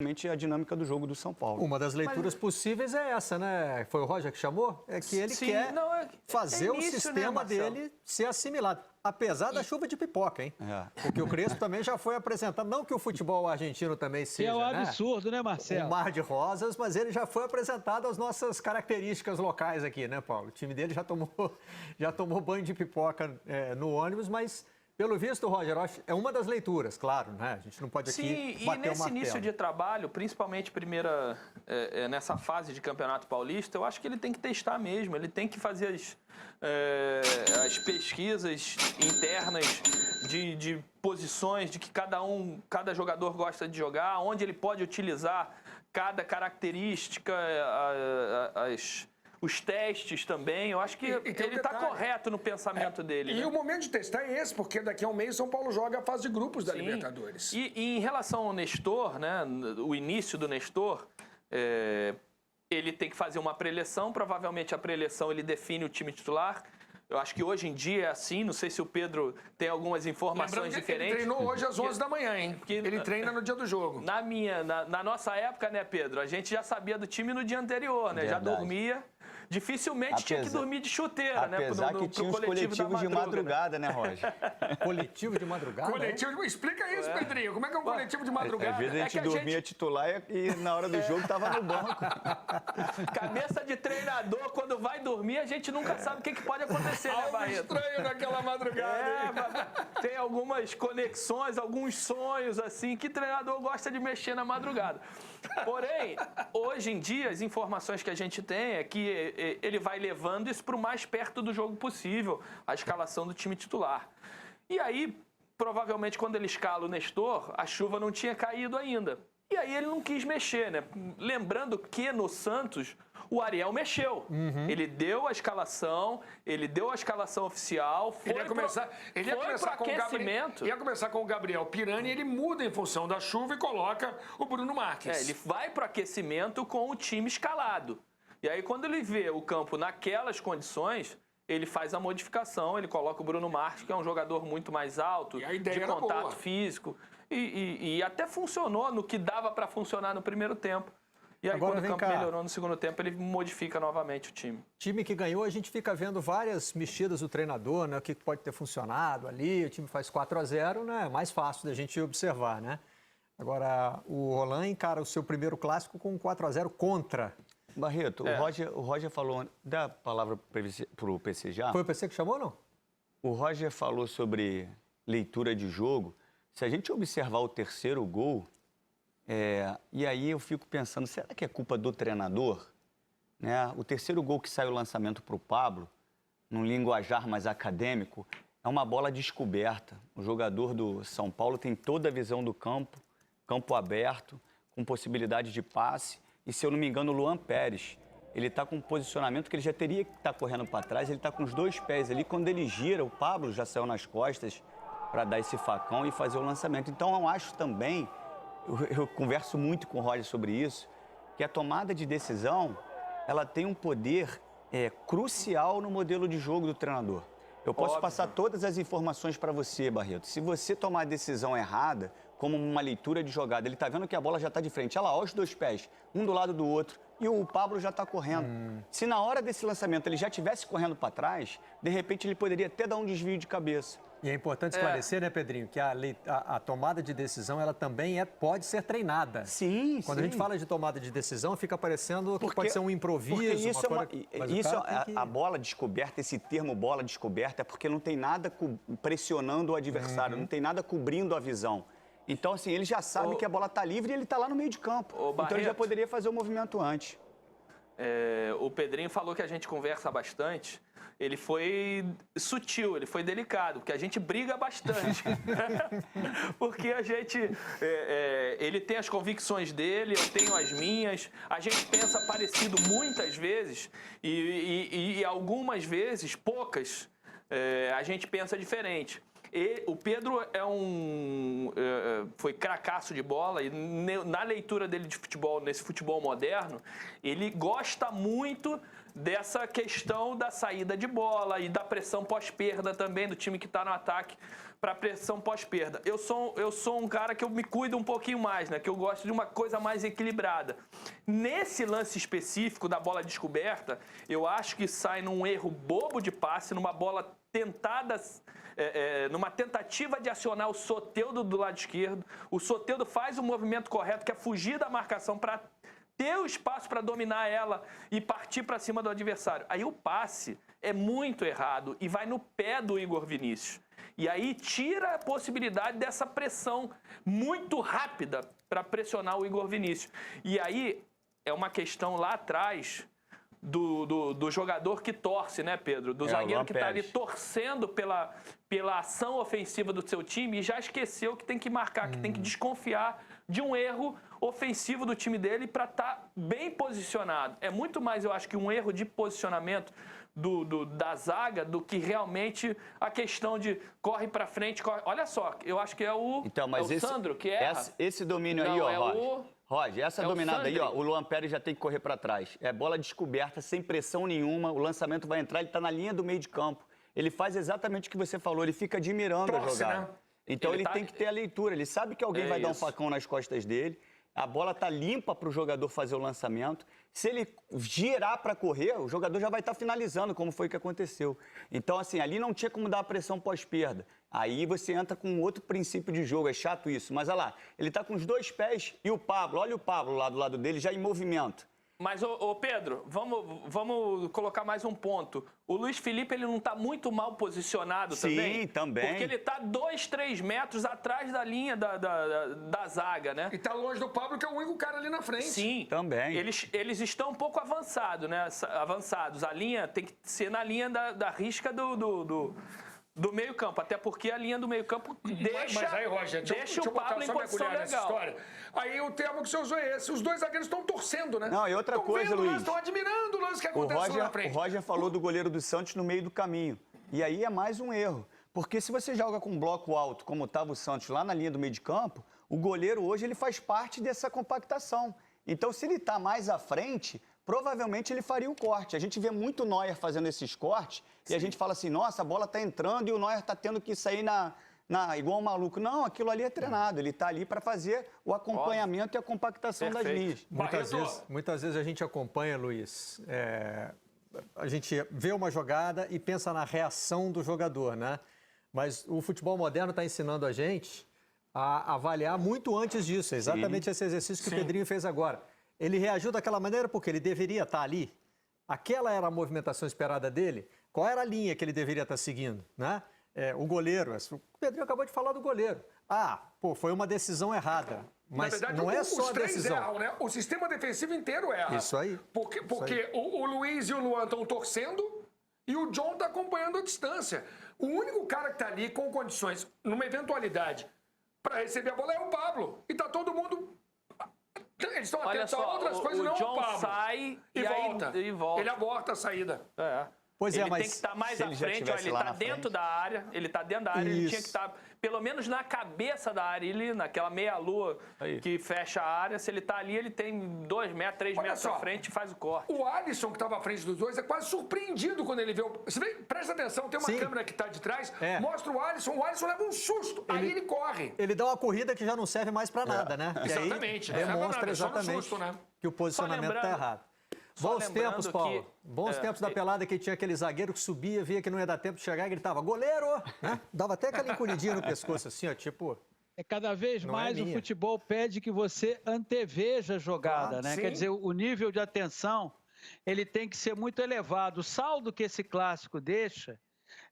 a dinâmica do jogo do São Paulo. Uma das leituras possíveis é essa, né? Foi o Roger que chamou? É que ele quer fazer o sistema dele ser assimilado. Apesar da chuva de pipoca, hein? Porque o Crespo também já foi apresentado. Não que o futebol argentino também seja, é um absurdo, né, Marcelo? Um mar de rosas, mas ele já foi apresentado às nossas características locais aqui, né, Paulo? O time dele já tomou banho de pipoca no ônibus, mas... Pelo visto, Roger, é uma das leituras, claro, né? A gente não pode aqui bater o martelo. Sim, e nesse início de trabalho, principalmente nessa fase de Campeonato Paulista, eu acho que ele tem que testar mesmo, ele tem que fazer as pesquisas internas de posições, de que cada jogador gosta de jogar, onde ele pode utilizar cada característica, os testes também. Eu acho que ele está correto no pensamento dele. E o momento de testar é esse, porque daqui a um mês São Paulo joga a fase de grupos da Libertadores. E em relação ao Nestor, né, o início do Nestor, ele tem que fazer uma pré-eleição. Provavelmente a pré-eleição ele define o time titular. Eu acho que hoje em dia é assim, não sei se o Pedro tem algumas informações diferentes. Ele treinou hoje às 11 da manhã, hein? Porque ele treina no dia do jogo. Na nossa época, né, Pedro, a gente já sabia do time no dia anterior, né? Já dormia. Dificilmente tinha que dormir de chuteira, né? Apesar que tinha os coletivos de madrugada, né, Roger? Coletivo de madrugada? Explica isso, Pedrinho. Como é que é um coletivo de madrugada? Às vezes a gente dormia titular e na hora do jogo tava no banco. Cabeça de treinador, quando vai dormir, a gente nunca sabe o que pode acontecer, né, Barreto? Estranho naquela madrugada. Tem algumas conexões, alguns sonhos, assim, que treinador gosta de mexer na madrugada. Porém, hoje em dia, as informações que a gente tem é que ele vai levando isso para o mais perto do jogo possível, a escalação do time titular. E aí, provavelmente, quando ele escala o Nestor, a chuva não tinha caído ainda. E aí ele não quis mexer, né? Lembrando que no Santos, o Ariel mexeu. Ele deu a escalação oficial, ia começar com o Gabriel Pirani, ele muda em função da chuva e coloca o Bruno Marques. Ele vai para o aquecimento com o time escalado. E aí, quando ele vê o campo naquelas condições, ele faz a modificação, ele coloca o Bruno Marques, que é um jogador muito mais alto, de contato físico. E até funcionou no que dava para funcionar no primeiro tempo. E aí, agora, quando o campo melhorou no segundo tempo, ele modifica novamente o time. Time que ganhou, a gente fica vendo várias mexidas do treinador, né? O que pode ter funcionado ali, o time faz 4-0, né? É mais fácil da gente observar, né? Agora, o Roland encara o seu primeiro clássico com 4-0 contra. Barreto, o Roger falou, dá a palavra para o PC já? Foi o PC que chamou ou não? O Roger falou sobre leitura de jogo. Se a gente observar o terceiro gol, e aí eu fico pensando, será que é culpa do treinador? Né? O terceiro gol que sai o lançamento para o Pablo, num linguajar mais acadêmico, é uma bola descoberta. O jogador do São Paulo tem toda a visão do campo aberto, com possibilidade de passe. E, se eu não me engano, o Luan Pérez, ele está com um posicionamento que ele já teria que estar correndo para trás, ele está com os dois pés ali. Quando ele gira, o Pablo já saiu nas costas para dar esse facão e fazer o lançamento. Então, eu acho também, eu converso muito com o Roger sobre isso, que a tomada de decisão, ela tem um poder crucial no modelo de jogo do treinador. Eu posso passar todas as informações para você, Barreto. Se você tomar a decisão errada, como uma leitura de jogada, ele está vendo que a bola já está de frente. Olha lá, olha os dois pés, um do lado do outro, e o Pablo já está correndo. Se na hora desse lançamento ele já estivesse correndo para trás, de repente ele poderia até dar um desvio de cabeça. E é importante esclarecer, né, Pedrinho, que a tomada de decisão, ela também pode ser treinada. Sim, Quando a gente fala de tomada de decisão, fica parecendo que pode ser um improviso. A bola descoberta, esse termo bola descoberta, é porque não tem nada pressionando o adversário, não tem nada cobrindo a visão. Então, assim, ele já sabe que a bola está livre e ele está lá no meio de campo. Então, ele já poderia fazer o movimento antes. O Pedrinho falou que a gente conversa bastante. Ele foi sutil, ele foi delicado, porque a gente briga bastante. Porque a gente... ele tem as convicções dele, eu tenho as minhas. A gente pensa parecido muitas vezes e algumas vezes, poucas, a gente pensa diferente. O Pedro foi cracaço de bola e na leitura dele de futebol, nesse futebol moderno, ele gosta muito dessa questão da saída de bola e da pressão pós-perda também, do time que está no ataque para pressão pós-perda. Eu sou um cara que eu me cuido um pouquinho mais, né? Que eu gosto de uma coisa mais equilibrada. Nesse lance específico da bola descoberta, eu acho que sai num erro bobo de passe, numa bola tentada, numa tentativa de acionar o Soteldo do lado esquerdo. O Soteldo faz o movimento correto, que é fugir da marcação para ter o espaço para dominar ela e partir para cima do adversário. Aí o passe é muito errado e vai no pé do Igor Vinícius. E aí tira a possibilidade dessa pressão muito rápida para pressionar o Igor Vinícius. E aí é uma questão lá atrás do jogador que torce, né, Pedro? Do zagueiro que está ali torcendo pela ação ofensiva do seu time e já esqueceu que tem que marcar, que tem que desconfiar de um erro ofensivo do time dele para estar bem posicionado. É muito mais, eu acho, que um erro de posicionamento da zaga do que realmente a questão de corre para frente, corre. Olha só, eu acho que é o Sandro que erra. Esse domínio aí, ó, Roger, essa dominada aí, ó, o Luan Pérez já tem que correr para trás. É bola descoberta, sem pressão nenhuma, o lançamento vai entrar, ele está na linha do meio de campo. Ele faz exatamente o que você falou, ele fica admirando a jogada. Né? Então ele tem que ter a leitura, ele sabe que alguém vai dar um facão nas costas dele. A bola está limpa para o jogador fazer o lançamento. Se ele girar para correr, o jogador já vai estar finalizando, como foi que aconteceu. Então, assim, ali não tinha como dar a pressão pós-perda. Aí você entra com outro princípio de jogo, é chato isso. Mas olha lá, ele está com os dois pés e o Pablo, olha o Pablo lá do lado dele, já em movimento. Mas, ô Pedro, vamos colocar mais um ponto. O Luiz Felipe, ele não está muito mal posicionado também? Sim, também. Porque ele está 2, 3 metros atrás da linha da zaga, né? E está longe do Pablo, que é o único cara ali na frente. Sim. Também. Eles estão um pouco avançados, né? Avançados. A linha tem que ser na linha da risca do meio-campo, até porque a linha do meio-campo deixa, mas aí, Roger, deixa o Pablo em posição legal. História. Aí o termo que você usou é esse. Os dois zagueiros estão torcendo, né? Não, e outra coisa, Luiz. Estão admirando o lance que acontece lá na frente. O Roger falou do goleiro do Santos no meio do caminho. E aí é mais um erro. Porque se você joga com um bloco alto, como estava o Santos lá na linha do meio de campo, o goleiro hoje ele faz parte dessa compactação. Então, se ele está mais à frente, provavelmente ele faria o corte. A gente vê muito Neuer fazendo esses cortes e a gente fala assim, nossa, a bola está entrando e o Neuer está tendo que sair igual um maluco. Não, aquilo ali é treinado. Ele está ali para fazer o acompanhamento e a compactação das linhas. Muitas vezes a gente acompanha, Luiz, a gente vê uma jogada e pensa na reação do jogador, né? Mas o futebol moderno está ensinando a gente a avaliar muito antes disso. É exatamente esse exercício que o Pedrinho fez agora. Ele reagiu daquela maneira porque ele deveria estar ali. Aquela era a movimentação esperada dele. Qual era a linha que ele deveria estar seguindo, né? O goleiro. O Pedrinho acabou de falar do goleiro. Foi uma decisão errada. Mas na verdade, não é só a decisão. Erram, né? O sistema defensivo inteiro erra. Isso aí. Porque o Luiz e o Luan estão torcendo e o John está acompanhando a distância. O único cara que está ali com condições, numa eventualidade, para receber a bola é o Pablo. E está todo mundo... Eles estão atentos a outras coisas, não o John Pablo. Sai e volta. Ele aborta a saída. Pois ele mas tem que estar mais à frente, ele está dentro da área, ele tinha que estar pelo menos na cabeça da área, ele, naquela meia-lua que fecha a área, se ele está ali, ele tem 2 metros, 3 metros à frente e faz o corte. O Alisson, que estava à frente dos dois, é quase surpreendido quando ele vê o... Você vê, presta atenção, tem uma câmera que está de trás, mostra o Alisson leva um susto, aí ele corre. Ele dá uma corrida que já não serve mais para nada, né? Exatamente. Aí demonstra exatamente que o posicionamento está errado. Bons tempos, Paulo. Bons tempos da pelada que tinha aquele zagueiro que subia, via que não ia dar tempo de chegar e gritava, goleiro! Né? Dava até aquela encolhidinha no pescoço, assim, ó, tipo... Cada vez mais o futebol pede que você anteveja a jogada, né? Sim. Quer dizer, o nível de atenção, ele tem que ser muito elevado. O saldo que esse clássico deixa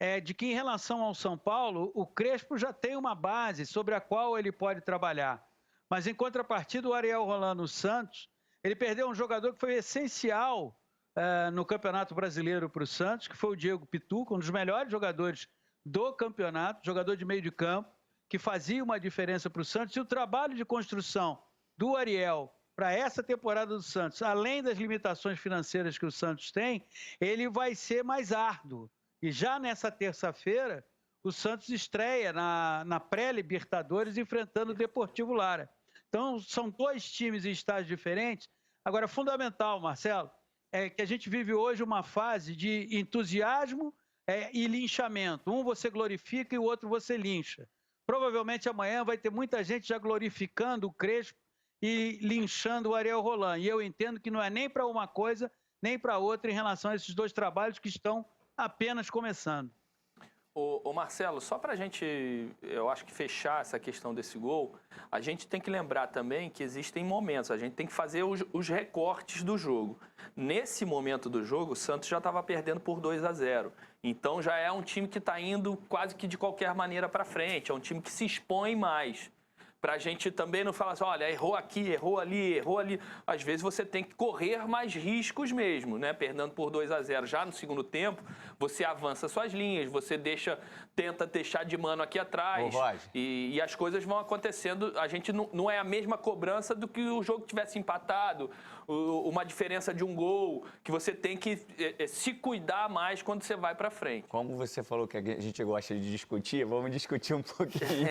é de que, em relação ao São Paulo, o Crespo já tem uma base sobre a qual ele pode trabalhar. Mas, em contrapartida, o Ariel Rolando Santos, ele perdeu um jogador que foi essencial no Campeonato Brasileiro para o Santos, que foi o Diego Pituca, um dos melhores jogadores do campeonato, jogador de meio de campo, que fazia uma diferença para o Santos. E o trabalho de construção do Ariel para essa temporada do Santos, além das limitações financeiras que o Santos tem, ele vai ser mais árduo. E já nessa terça-feira, o Santos estreia na pré-Libertadores enfrentando o Deportivo Lara. Então, são 2 times em estágios diferentes. Agora, fundamental, Marcelo, é que a gente vive hoje uma fase de entusiasmo e linchamento. Um você glorifica e o outro você lincha. Provavelmente amanhã vai ter muita gente já glorificando o Crespo e linchando o Ariel Roland. E eu entendo que não é nem para uma coisa, nem para outra em relação a esses 2 trabalhos que estão apenas começando. Ô Marcelo, só para a gente, eu acho que fechar essa questão desse gol, a gente tem que lembrar também que existem momentos, a gente tem que fazer os recortes do jogo. Nesse momento do jogo, o Santos já estava perdendo por 2-0. Então já é um time que está indo quase que de qualquer maneira para frente, é um time que se expõe mais. Para a gente também não falar assim, olha, errou aqui, errou ali, errou ali. Às vezes você tem que correr mais riscos mesmo, né? Perdendo por 2-0 já no segundo tempo, você avança suas linhas, você tenta deixar de mano aqui atrás. E as coisas vão acontecendo. A gente não é a mesma cobrança do que o jogo tivesse empatado, uma diferença de um gol, que você tem que se cuidar mais quando você vai para frente. Como você falou que a gente gosta de discutir, vamos discutir um pouquinho.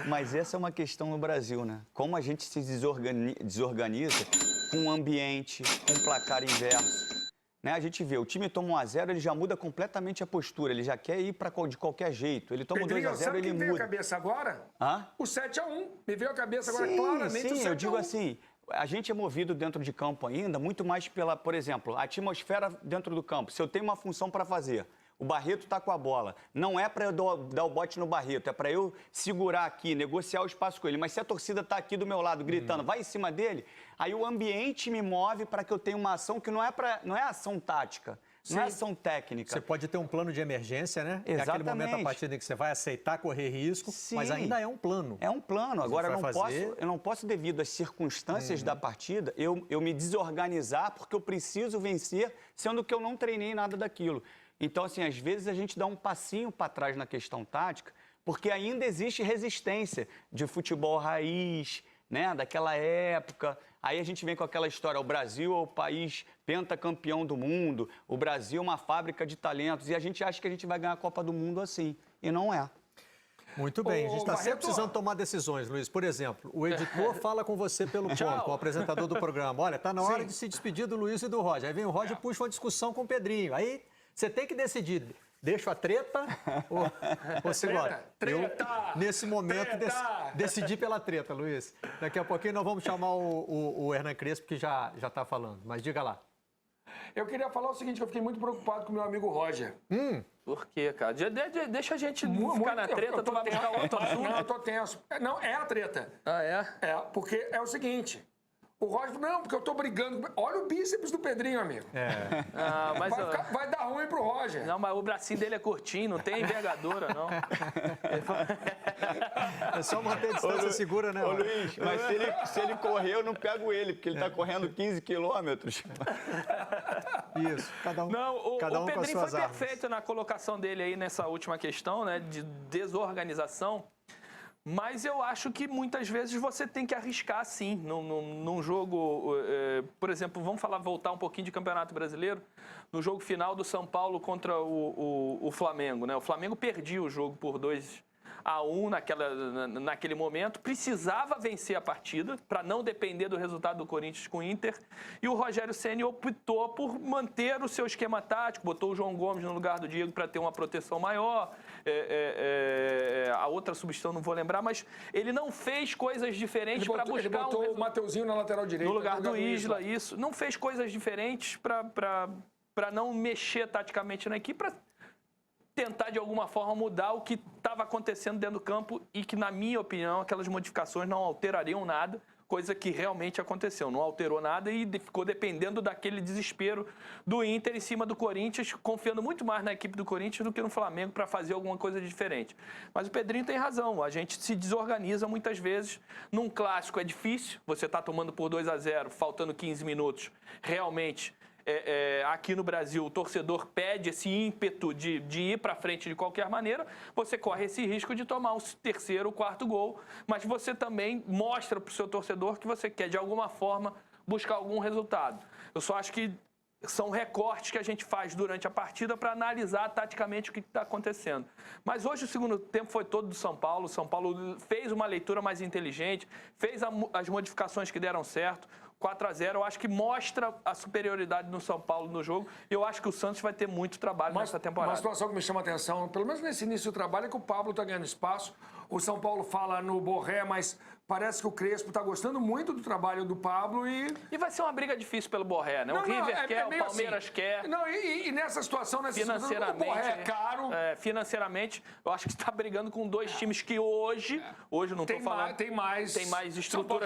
Mas essa é uma questão no Brasil, né? Como a gente se desorganiza com um ambiente, com um placar inverso. Né? A gente vê, o time toma 1-0, ele já muda completamente a postura, ele já quer ir de qualquer jeito. Ele toma 2-0, ele muda. Sabe o que veio à cabeça agora? Hã? O 7-1. Me veio à cabeça agora claramente o 7-1. Sim, eu digo assim, a gente é movido dentro de campo ainda muito mais pela, por exemplo, a atmosfera dentro do campo. Se eu tenho uma função para fazer, o Barreto está com a bola. Não é para eu dar o bote no Barreto, é para eu segurar aqui, negociar o espaço com ele. Mas se a torcida está aqui do meu lado gritando, vai em cima dele, aí o ambiente me move para que eu tenha uma ação que não é ação tática. Não é ação técnica. Você pode ter um plano de emergência, né? Exatamente. É aquele momento da partida em que você vai aceitar correr risco, mas ainda é um plano. É um plano. Agora, eu não posso, devido às circunstâncias da partida, eu me desorganizar porque eu preciso vencer, sendo que eu não treinei nada daquilo. Então, assim, às vezes a gente dá um passinho para trás na questão tática, porque ainda existe resistência de futebol raiz, né, daquela época. Aí a gente vem com aquela história, o Brasil é o país pentacampeão do mundo, o Brasil é uma fábrica de talentos, e a gente acha que a gente vai ganhar a Copa do Mundo assim, e não é. Muito bem, a gente está sempre precisando tomar decisões, Luiz. Por exemplo, o editor fala com você pelo fone, com o apresentador do programa. Olha, está na hora de se despedir do Luiz e do Roger. Aí vem o Roger e puxa uma discussão com o Pedrinho. Aí você tem que decidir. Deixo a treta ou segura? Nesse momento, decidi pela treta, Luiz. Daqui a pouquinho nós vamos chamar o Hernan Crespo, que já está falando. Mas diga lá. Eu queria falar o seguinte, eu fiquei muito preocupado com o meu amigo Roger. Por quê, cara? Deixa a gente ficar na treta, tu vai buscar outro assunto. Não, eu tô tenso. Não, é a treta. Ah, é? É, porque é o seguinte... O Roger, não, porque eu tô brigando. Olha o bíceps do Pedrinho, amigo. Mas vai dar ruim pro Roger. Não, mas o bracinho dele é curtinho, não tem envergadura, não. É só manter a distância segura, né? Ô, Luiz, mas se ele correr, eu não pego ele, porque ele tá correndo 15 quilômetros. Isso, cada um o com as Pedrinho suas foi armas. perfeito na colocação dele aí nessa última questão, né, de desorganização. Mas eu acho que muitas vezes você tem que arriscar, sim, num jogo... por exemplo, vamos voltar um pouquinho de Campeonato Brasileiro. No jogo final do São Paulo contra o Flamengo, né? O Flamengo perdia o jogo por 2-1 naquele momento. Precisava vencer a partida para não depender do resultado do Corinthians com o Inter. E o Rogério Ceni optou por manter o seu esquema tático, botou o João Gomes no lugar do Diego para ter uma proteção maior. A outra substituição não vou lembrar, mas ele não fez coisas diferentes para buscar... Ele botou o Mateuzinho na lateral direita. No lugar do Isla, isso. Não fez coisas diferentes para não mexer taticamente na equipe, para tentar, de alguma forma, mudar o que estava acontecendo dentro do campo e que, na minha opinião, aquelas modificações não alterariam nada, coisa que realmente aconteceu. Não alterou nada e ficou dependendo daquele desespero do Inter em cima do Corinthians, confiando muito mais na equipe do Corinthians do que no Flamengo para fazer alguma coisa diferente. Mas o Pedrinho tem razão, a gente se desorganiza muitas vezes. Num clássico é difícil, você está tomando por 2-0, faltando 15 minutos, realmente... aqui no Brasil, o torcedor pede esse ímpeto de ir para frente de qualquer maneira, você corre esse risco de tomar o terceiro, o quarto gol, mas você também mostra para o seu torcedor que você quer, de alguma forma, buscar algum resultado. Eu só acho que São recortes que a gente faz durante a partida para analisar taticamente o que está acontecendo. Mas hoje o segundo tempo foi todo do São Paulo. O São Paulo fez uma leitura mais inteligente, fez as modificações que deram certo. 4-0, eu acho que mostra a superioridade do São Paulo no jogo. E eu acho que o Santos vai ter muito trabalho nessa temporada. Uma situação que me chama a atenção, pelo menos nesse início do trabalho, é que o Pablo está ganhando espaço. O São Paulo fala no Borré, mas parece que o Crespo está gostando muito do trabalho do Pablo e... E vai ser uma briga difícil pelo Borré, né? O River quer, o Palmeiras assim. quer. Não, e nessa situação, financeiramente, o Borré é caro. Financeiramente, eu acho que está brigando com dois times que hoje não estou falando... Tem mais estrutura